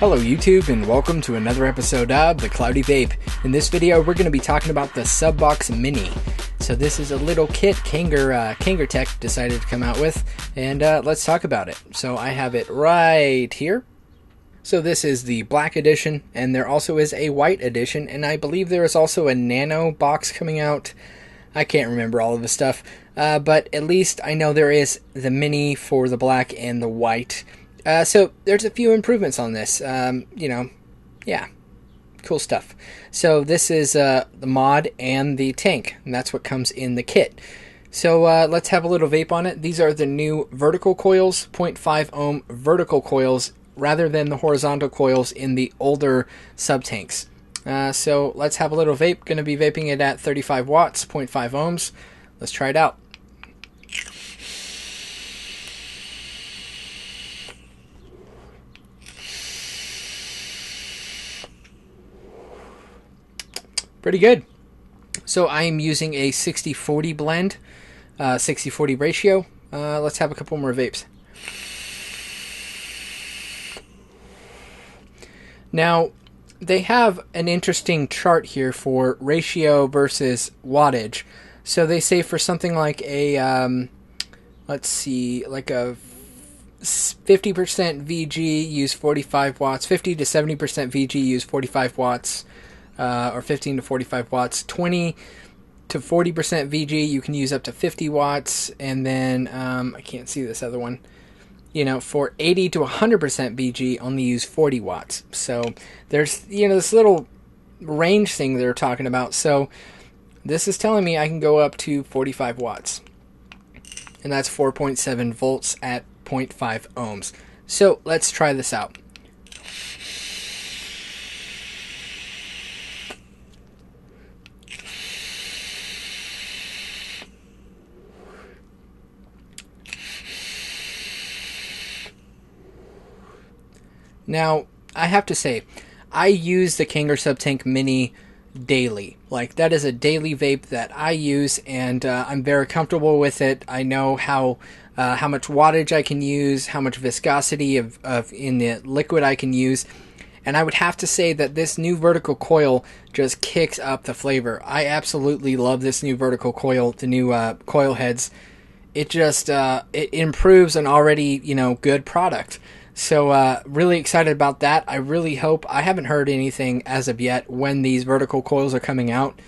Hello YouTube and welcome to another episode of The Cloudy Vape. In this video we're going to be talking about the Subox Mini. So this is a little kit KangerTech decided to come out with, and let's talk about it. So I have it right here. So this is the black edition, and there also is a white edition, and I believe there is also a nano box coming out. I can't remember all of the stuff, but at least I know there is the mini for the black and the white. So there's a few improvements on this, yeah, cool stuff. So this is the mod and the tank, and that's what comes in the kit. So let's have a little vape on it. These are the new vertical coils, 0.5 ohm vertical coils, rather than the horizontal coils in the older sub-tanks. So let's have a little vape. Going to be vaping it at 35 watts, 0.5 ohms. Let's try it out. Pretty good. So I am using a 60-40 blend, 60-40 ratio. Let's have a couple more vapes. Now, they have an interesting chart here for ratio versus wattage. So they say for something like a, let's see, like a 50% VG use 45 watts, 50 to 70% VG use 45 watts, or 15 to 45 watts, 20 to 40% VG you can use up to 50 watts, and then I can't see this other one. For 80 to 100% VG only use 40 watts. So there's this little range thing they're talking about. So this is telling me I can go up to 45 watts, and that's 4.7 volts at 0.5 ohms. So let's try this out. Now, I have to say, I use the Kanger Sub-Tank Mini daily. Like, that is a daily vape that I use, and I'm very comfortable with it. I know how much wattage I can use, how much viscosity of in the liquid I can use, and I would have to say that this new vertical coil just kicks up the flavor. I absolutely love this new vertical coil, the new coil heads. It just it improves an already good product. So really excited about that. I really hope, I haven't heard anything as of yet when these vertical coils are coming out.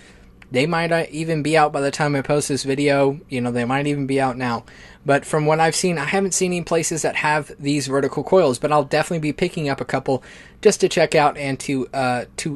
They might even be out by the time I post this video. They might even be out now. But from what I've seen, I haven't seen any places that have these vertical coils. But I'll definitely be picking up a couple just to check out and to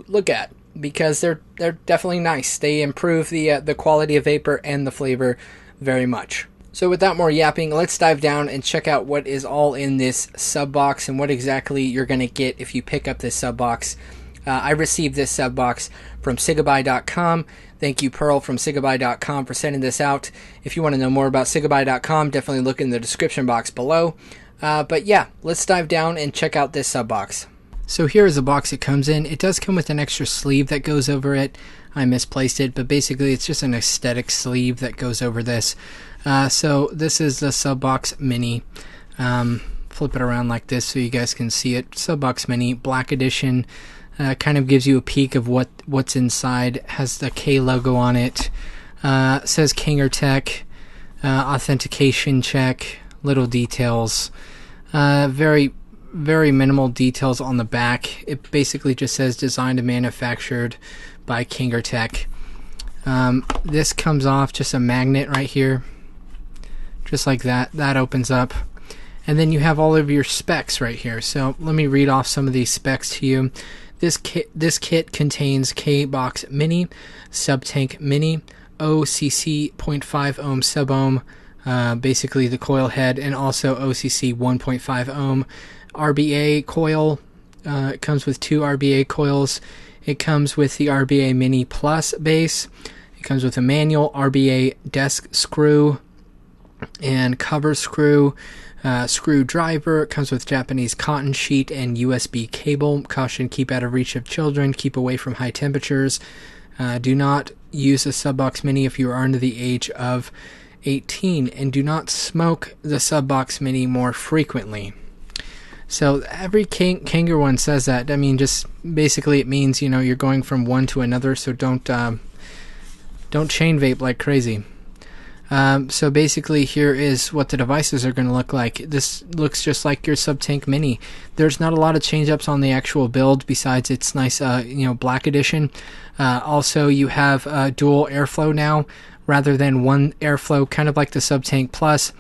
look at, because they're definitely nice. They improve the quality of vapor and the flavor very much. So without more yapping, let's dive down and check out what is all in this sub box and what exactly you're going to get if you pick up this sub box. I received this sub box from Sigabuy.com. Thank you, Pearl from Sigabuy.com, for sending this out. If you want to know more about Sigabuy.com, definitely look in the description box below. But yeah, let's dive down and check out this sub box. So here is the box it comes in. It does come with an extra sleeve that goes over it. I misplaced it, but basically it's just an aesthetic sleeve that goes over this. So this is the Subox Mini. Flip it around like this so you guys can see it. Subox Mini, black edition. Kind of gives you a peek of what's inside. Has the K logo on it. Says KangerTech. Authentication check. Little details. Very minimal details on the back. It basically just says designed and manufactured by KangerTech. This comes off just a magnet right here, just like that. That opens up, and then you have all of your specs right here. So let me read off some of these specs to you. This kit contains K-Box Mini, Sub-Tank Mini, OCC 0.5 ohm sub-ohm, basically the coil head, and also OCC 1.5 ohm RBA coil. It comes with 2 RBA coils. It comes with the RBA Mini Plus base. It comes with a manual RBA desk screw and cover screw, screwdriver. It comes with Japanese cotton sheet and USB cable. Caution, keep out of reach of children. Keep away from high temperatures. Do not use a Subox Mini if you are under the age of 18, and do not smoke the Subox Mini more frequently. So every Kanger one says that. I mean, just basically it means, you know, you're going from one to another, so don't chain vape like crazy. So basically here is what the devices are going to look like. This looks just like your SubTank Mini. There's not a lot of change-ups on the actual build besides its nice black edition. Also you have dual airflow now rather than one airflow, kind of like the SubTank Plus.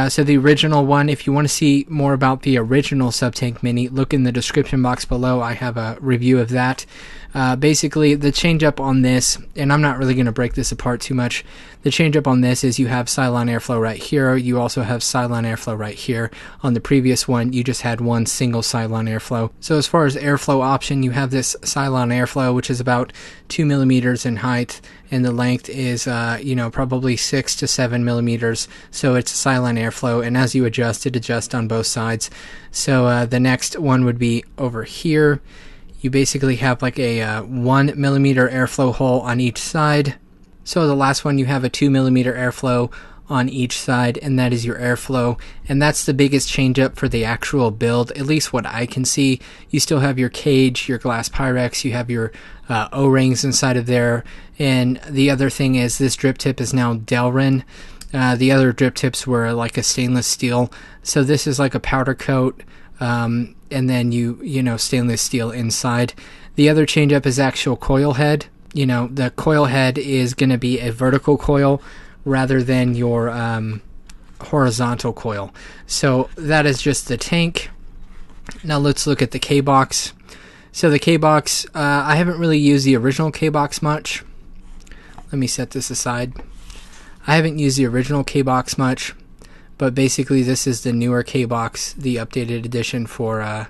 So the original one, if you want to see more about the original SubTank Mini, look in the description box below. I have a review of that. Basically, the change up on this, and I'm not really going to break this apart too much, the change up on this is you have Cylon airflow right here. You also have Cylon airflow right here. On the previous one, you just had one single Cylon airflow. So as far as airflow option, you have this Cylon airflow, which is about 2 millimeters in height, and the length is probably 6 to 7 millimeters. So it's Cylon airflow, and as you adjust, it adjusts on both sides. So the next one would be over here. You basically have like a 1 millimeter airflow hole on each side. So the last one, you have a 2 millimeter airflow on each side, and that is your airflow. And that's the biggest change up for the actual build, at least what I can see. You still have your cage, your glass Pyrex, you have your O-rings inside of there. And the other thing is this drip tip is now Delrin. The other drip tips were like a stainless steel. So this is like a powder coat. And then stainless steel inside. The other change up is actual coil head. The coil head is going to be a vertical coil rather than your horizontal coil. So that is just the tank. Now let's look at the K-Box. So the K-Box, I haven't really used the original K-Box much. Let me set this aside. I haven't used the original K-Box much. But basically, this is the newer K-Box, the updated edition for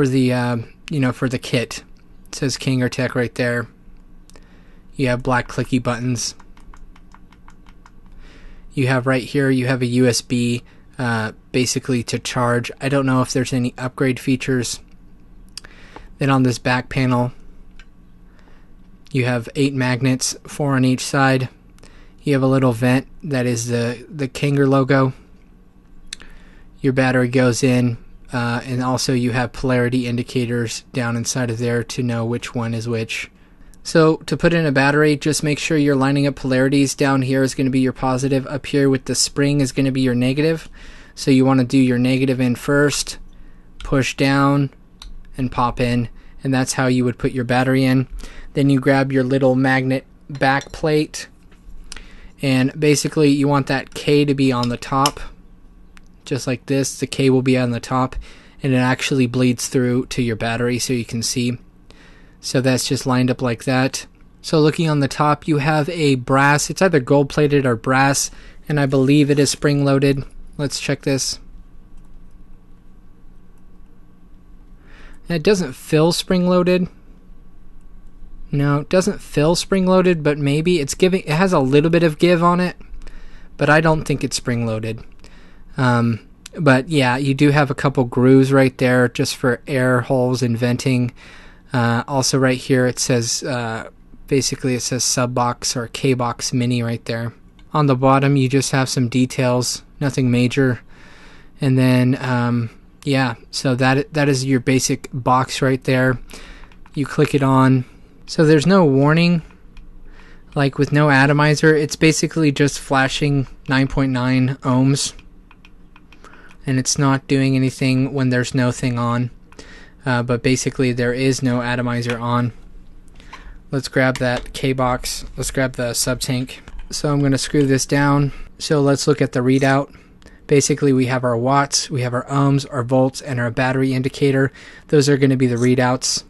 the kit. It says KangerTech right there. You have black clicky buttons. You have right here, you have a USB, basically to charge. I don't know if there's any upgrade features. Then on this back panel, you have 8 magnets, 4 on each side. You have a little vent that is the Kanger logo. Your battery goes in, and also you have polarity indicators down inside of there to know which one is which. So to put in a battery, just make sure you're lining up polarities. Down here is going to be your positive. Up here with the spring is going to be your negative. So you want to do your negative in first, push down, and pop in. And that's how you would put your battery in. Then you grab your little magnet back plate. And basically you want that K to be on the top, just like this. The K will be on the top, and it actually bleeds through to your battery so you can see. So that's just lined up like that. So looking on the top, you have a brass. It's either gold plated or brass, and I believe it is spring loaded. Let's check this. And it doesn't feel spring loaded. No, it doesn't feel spring-loaded, but maybe it has a little bit of give on it, but I don't think it's spring-loaded. But yeah, you do have a couple grooves right there just for air holes and venting. Also right here it says, basically it says Subox or K-Box Mini right there. On the bottom you just have some details, nothing major. And then, yeah, so that is your basic box right there. You click it on. So there's no warning, like with no atomizer. It's basically just flashing 9.9 ohms, and it's not doing anything when there's no thing on. But basically there is no atomizer on. Let's grab that K-Box. Let's grab the SubTank. So I'm going to screw this down. So let's look at the readout. Basically we have our watts, we have our ohms, our volts, and our battery indicator. Those are going to be the readouts.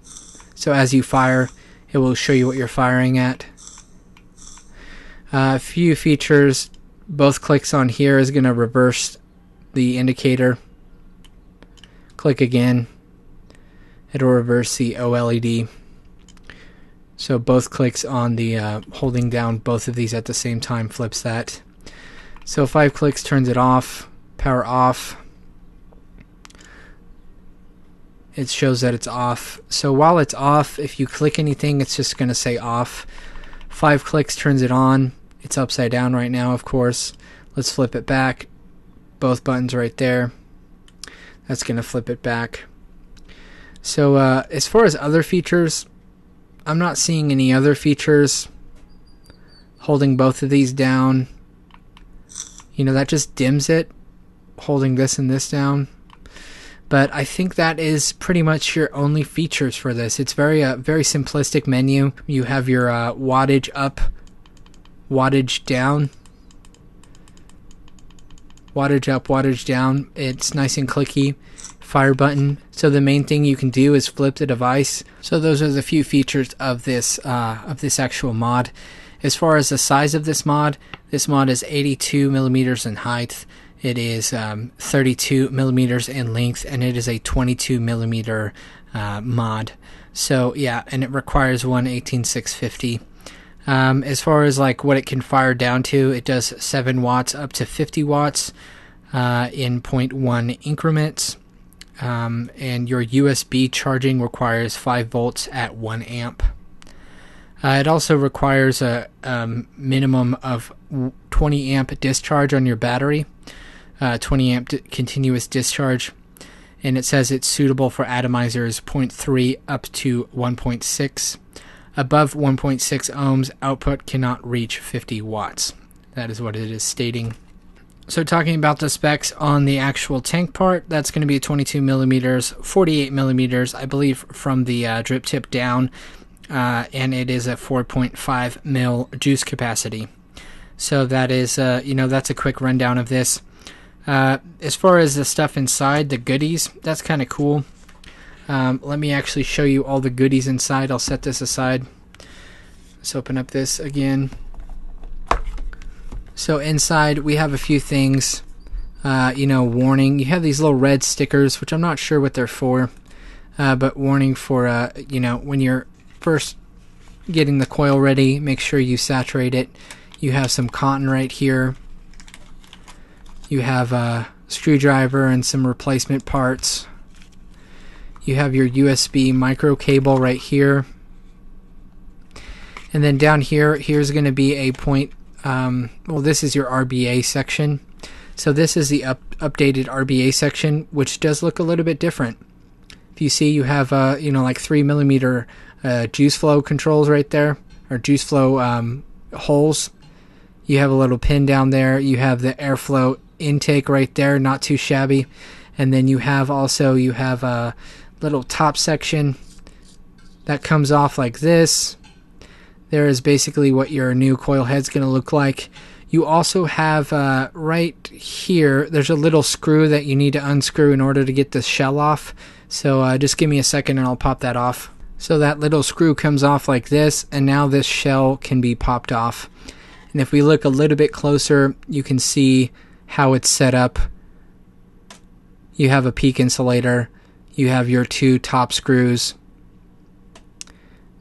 So as you fire, it will show you what you're firing at. A few features. Both clicks on here is going to reverse the indicator. Click again. It'll reverse the OLED. So both clicks on the holding down both of these at the same time flips that. So 5 clicks turns it off. Power off. It shows that it's off. So while it's off, if you click anything, it's just going to say off. 5 clicks turns it on. It's upside down right now, of course. Let's flip it back. Both buttons right there. That's going to flip it back. So as far as other features, I'm not seeing any other features holding both of these down. You know, that just dims it, holding this and this down. But I think that is pretty much your only features for this. It's very simplistic menu. You have your wattage up, wattage down. Wattage up, wattage down. It's nice and clicky. Fire button. So the main thing you can do is flip the device. So those are the few features of this actual mod. As far as the size of this mod is 82 millimeters in height. It is 32 millimeters in length, and it is a 22 millimeter mod. So yeah, and it requires one 18650. As far as like what it can fire down to, it does 7 watts up to 50 watts in 0.1 increments. And your USB charging requires 5 volts at 1 amp. It also requires a minimum of 20 amp discharge on your battery, 20 amp continuous discharge, and it says it's suitable for atomizers 0.3 up to 1.6. Above 1.6 ohms, output cannot reach 50 watts. That is what it is stating. So talking about the specs on the actual tank part, that's going to be 22 millimeters, 48 millimeters, I believe, from the drip tip down, and it is a 4.5 mil juice capacity. So that is, that's a quick rundown of this. As far as the stuff inside, the goodies, that's kind of cool. Let me actually show you all the goodies inside. I'll set this aside. Let's open up this again. So inside we have a few things, warning. You have these little red stickers, which I'm not sure what they're for, but warning for, when you're first getting the coil ready, make sure you saturate it. You have some cotton right here. You have a screwdriver and some replacement parts. You have your USB micro cable right here. And then down here, here's going to be a point. This is your RBA section. So this is the updated RBA section, which does look a little bit different. If you see, you have like 3 millimeter juice flow controls right there, or juice flow holes. You have a little pin down there. You have the airflow intake right there, not too shabby. And then you have a little top section that comes off like this. There is basically what your new coil head's going to look like. You also have right here, there's a little screw that you need to unscrew in order to get the shell off. So just give me a second and I'll pop that off. So that little screw comes off like this, and now this shell can be popped off. And if we look a little bit closer, you can see how it's set up. You have a peak insulator. You have your 2 top screws.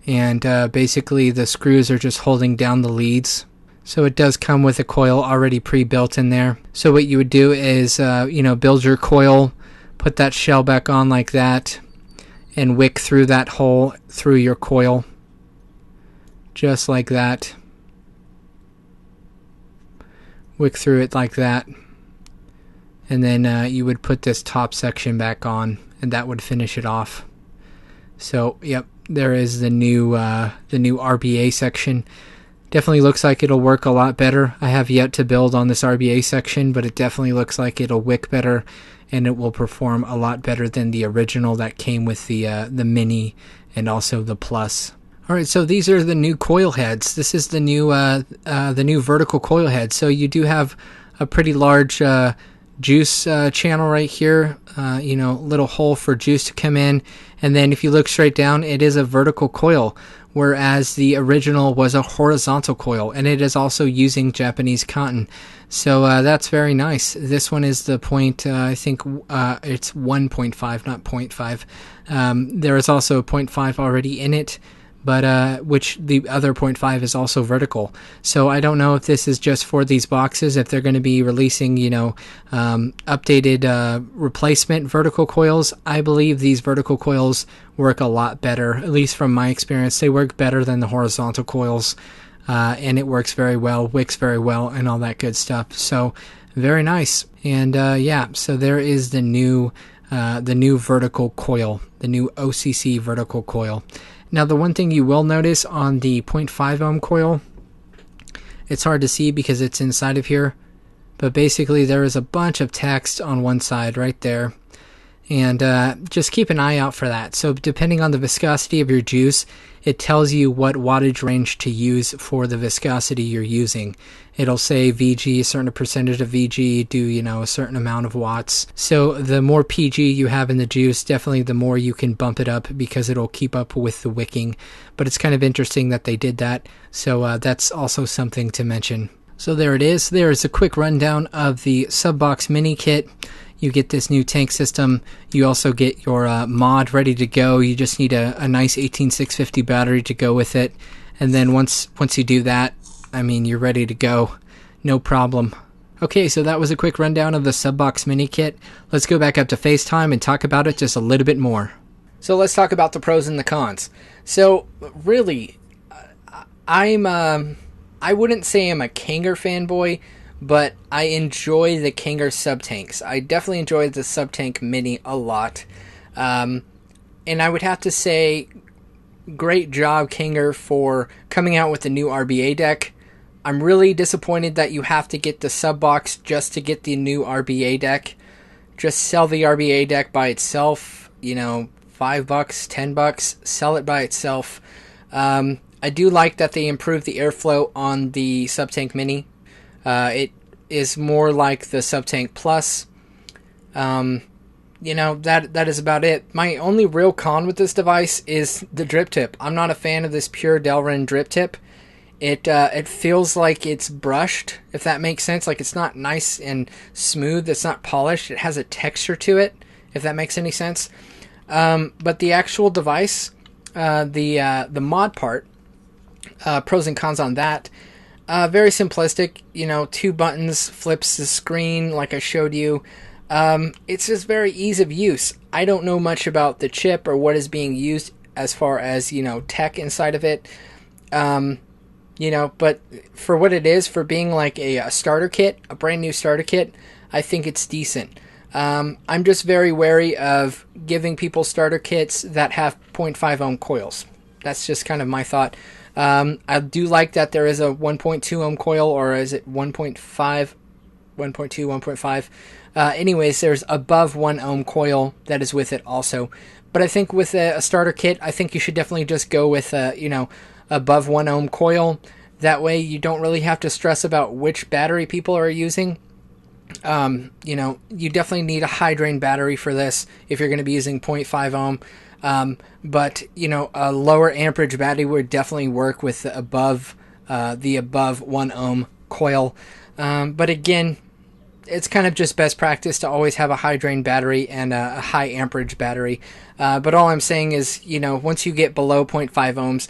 And basically the screws are just holding down the leads. So it does come with a coil already pre-built in there. So what you would do is, build your coil, put that shell back on like that, and wick through that hole through your coil. Just like that. Wick through it like that. And then you would put this top section back on, and that would finish it off. So, yep. There is the new RBA section. Definitely looks like it'll work a lot better. I have yet to build on this RBA section, but it definitely looks like it'll wick better, and it will perform a lot better than the original that came with the Mini and also the Plus. All right, so these are the new coil heads. This is the new vertical coil head. So you do have a pretty large juice channel right here, little hole for juice to come in, and then if you look straight down, it is a vertical coil, whereas the original was a horizontal coil, and it is also using Japanese cotton. So that's very nice. This one is the point, I think it's 1.5, not 0.5. There is also a 0.5 already in it, but which the other 0.5 is also vertical. So I don't know if this is just for these boxes, if they're going to be releasing, updated replacement vertical coils. I believe these vertical coils work a lot better, at least from my experience. They work better than the horizontal coils, and it works very well, wicks very well, and all that good stuff. So very nice. And so there is the new the new vertical coil, the new OCC vertical coil. Now, the one thing you will notice on the 0.5 ohm coil, it's hard to see because it's inside of here, but basically there is a bunch of text on one side right there, and just keep an eye out for that. So depending on the viscosity of your juice, it tells you what wattage range to use for the viscosity you're using. It'll say VG, a certain percentage of VG, do, you know, a certain amount of watts. So the more PG you have in the juice, definitely the more you can bump it up because it'll keep up with the wicking. But it's kind of interesting that they did that. So that's also something to mention. So there it is. There is a quick rundown of the Subox mini kit. You get this new tank system. You also get your mod ready to go. You just need a nice 18650 battery to go with it. And then once you do that, I mean, you're ready to go. No problem. Okay, so that was a quick rundown of the Subox mini kit. Let's go back up to FaceTime and talk about it just a little bit more. So let's talk about the pros and the cons. So really, I wouldn't say I'm a Kanger fanboy, but I enjoy the Kanger sub-tanks. I definitely enjoy the sub-tank mini a lot. And I would have to say, great job, Kanger, for coming out with the new RBA deck. I'm really disappointed that you have to get the Subox just to get the new RBA deck. Just sell the RBA deck by itself, you know, $5, $10, sell it by itself. I do like that they improved the airflow on the sub-tank mini. It is more like the sub-tank plus. You know, that is about it. My only real con with this device is the drip tip. I'm not a fan of this pure Delrin drip tip. It feels like it's brushed, if that makes sense. Like it's not nice and smooth. It's not polished. It has a texture to it, if that makes any sense. But the actual device, the mod part, pros and cons on that. Very simplistic, you know, 2 buttons, flips the screen like I showed you. It's just very ease of use. I don't know much about the chip or what is being used as far as, you know, tech inside of it. You know, but for what it is, for being like a starter kit, a brand new starter kit, I think it's decent. I'm just very wary of giving people starter kits that have 0.5 ohm coils. That's just kind of my thought. I do like that there is a 1.2 ohm coil, or is it 1.5, 1.2, 1.5? Anyways, there's above 1 ohm coil that is with it also. But I think with a starter kit, I think you should definitely just go with, you know, above 1 ohm coil. That way you don't really have to stress about which battery people are using. You know, you definitely need a high drain battery for this if you're going to be using 0.5 ohm. But, you know, a lower amperage battery would definitely work with the above 1 ohm coil. But again, it's kind of just best practice to always have a high drain battery and a high amperage battery. But all I'm saying is, you know, once you get below 0.5 ohms,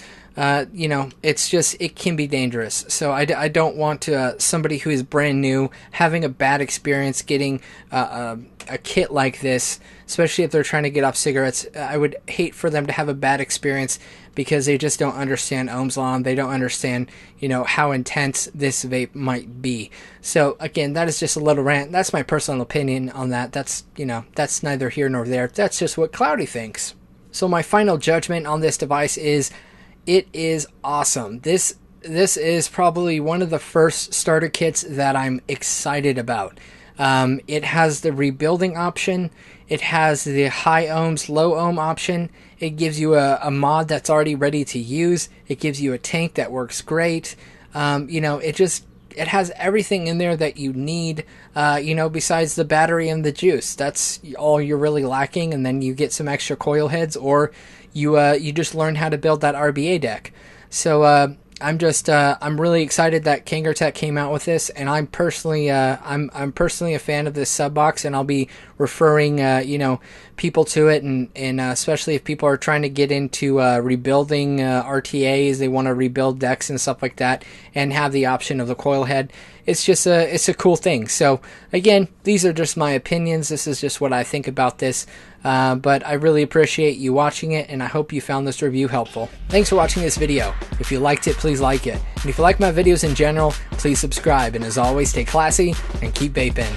you know, it can be dangerous. So I don't want somebody who is brand new having a bad experience getting a kit like this, especially if they're trying to get off cigarettes. I would hate for them to have a bad experience because they just don't understand Ohm's law and they don't understand, you know, how intense this vape might be. So again, that is just a little rant. That's my personal opinion on that. That's, you know, that's neither here nor there. That's just what Cloudy thinks. So my final judgment on this device is, it is awesome. This is probably one of the first starter kits that I'm excited about. It has the rebuilding option. It has the high ohms, low ohm option. It gives you a mod that's already ready to use. It gives you a tank that works great. You know, it has everything in there that you need, you know, besides the battery and the juice. That's all you're really lacking, and then you get some extra coil heads, or you just learn how to build that RBA deck. So I'm really excited that KangerTech came out with this, and I'm personally I'm personally a fan of this Subox, and I'll be referring you know, people to it, and especially if people are trying to get into rebuilding RTAs, they want to rebuild decks and stuff like that, and have the option of the coil head. It's just it's a cool thing. So again, these are just my opinions. This is just what I think about this. But I really appreciate you watching it, and I hope you found this review helpful. Thanks for watching this video. If you liked it, please like it. And if you like my videos in general, please subscribe. And as always, stay classy and keep vaping.